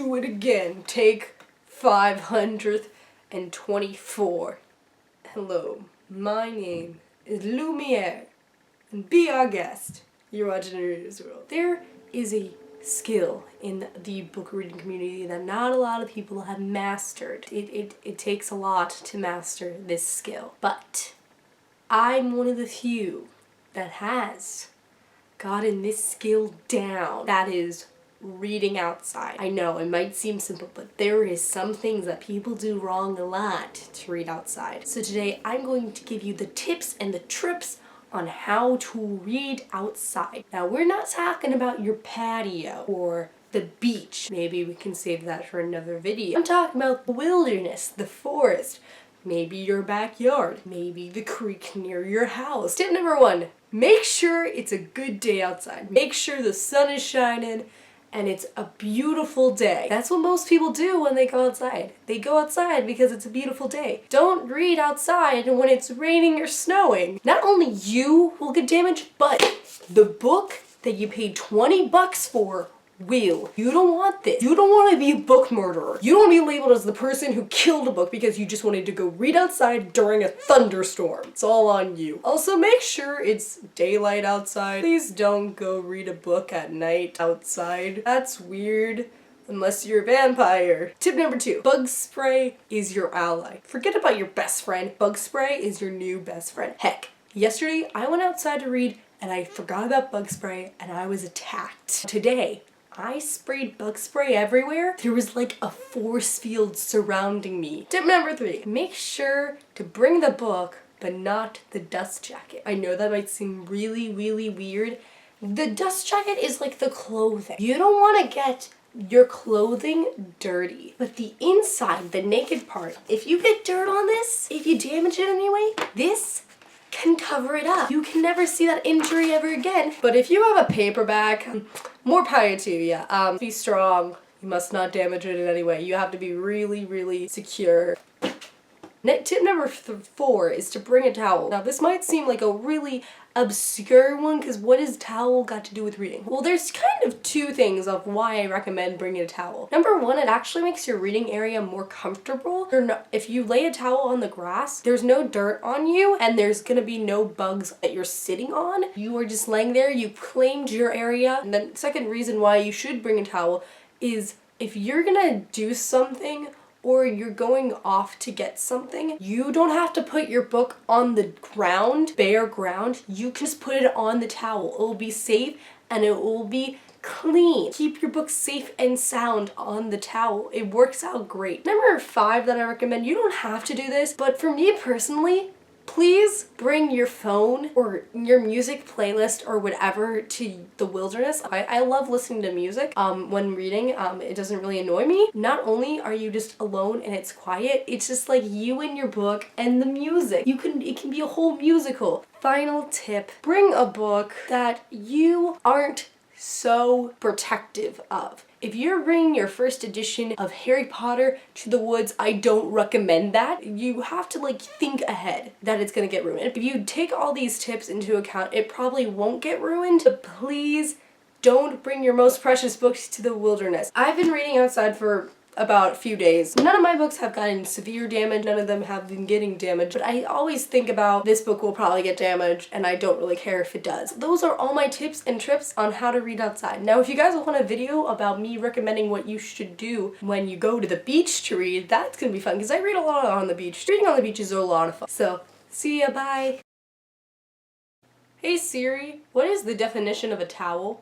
do it again. Take 524. Hello, my name is Lumiere, and be our guest. You're watching areadersworld. There is a skill in the book reading community that not a lot of people have mastered. It takes a lot to master this skill, but I'm one of the few that has gotten this skill down. That is reading outside. I know it might seem simple, but there is some things that people do wrong a lot to read outside. So today I'm going to give you the tips and the trips on how to read outside. Now we're not talking about your patio or the beach. Maybe we can save that for another video. I'm talking about the wilderness, the forest, maybe your backyard, maybe the creek near your house. Tip number 1, make sure it's a good day outside. Make sure the sun is shining and it's a beautiful day. That's what most people do when they go outside. They go outside because it's a beautiful day. Don't read outside when it's raining or snowing. Not only you will get damaged, but the book that you paid 20 bucks for will. You don't want this. You don't want to be a book murderer. You don't want to be labeled as the person who killed a book because you just wanted to go read outside during a thunderstorm. It's all on you. Also, make sure it's daylight outside. Please don't go read a book at night outside. That's weird. Unless you're a vampire. Tip number 2, bug spray is your ally. Forget about your best friend. Bug spray is your new best friend. Heck, yesterday I went outside to read and I forgot about bug spray and I was attacked. Today, I sprayed bug spray everywhere. There was like a force field surrounding me. Tip number 3, make sure to bring the book, but not the dust jacket. I know that might seem really, really weird. The dust jacket is like the clothing. You don't want to get your clothing dirty, but the inside, the naked part, if you get dirt on this, if you damage it anyway, this can cover it up. You can never see that injury ever again. But if you have a paperback, more power to you. Be strong. You must not damage it in any way. You have to be really, really secure. Tip number 4 is to bring a towel. Now this might seem like a really obscure one because what has towel got to do with reading? Well, there's kind of 2 things of why I recommend bringing a towel. Number 1, it actually makes your reading area more comfortable. If you lay a towel on the grass, there's no dirt on you and there's gonna be no bugs that you're sitting on. You are just laying there, you claimed your area. And the second reason why you should bring a towel is if you're gonna do something or you're going off to get something, you don't have to put your book on the ground, bare ground. You can just put it on the towel. It will be safe and it will be clean. Keep your book safe and sound on the towel. It works out great. Number 5 that I recommend, you don't have to do this, but for me personally, please bring your phone or your music playlist or whatever to the wilderness. I love listening to music when reading. It doesn't really annoy me. Not only are you just alone and it's quiet, it's just like you and your book and the music. It can be a whole musical. Final tip, bring a book that you aren't so protective of. If you're bringing your first edition of Harry Potter to the woods, I don't recommend that. You have to like think ahead that it's gonna get ruined. If you take all these tips into account, it probably won't get ruined, but please don't bring your most precious books to the wilderness. I've been reading outside for about a few days. None of my books have gotten severe damage, none of them have been getting damaged, but I always think about this book will probably get damaged and I don't really care if it does. Those are all my tips and trips on how to read outside. Now if you guys want a video about me recommending what you should do when you go to the beach to read, that's gonna be fun because I read a lot on the beach. Reading on the beach is a lot of fun. So, see ya, bye! Hey Siri, what is the definition of a towel?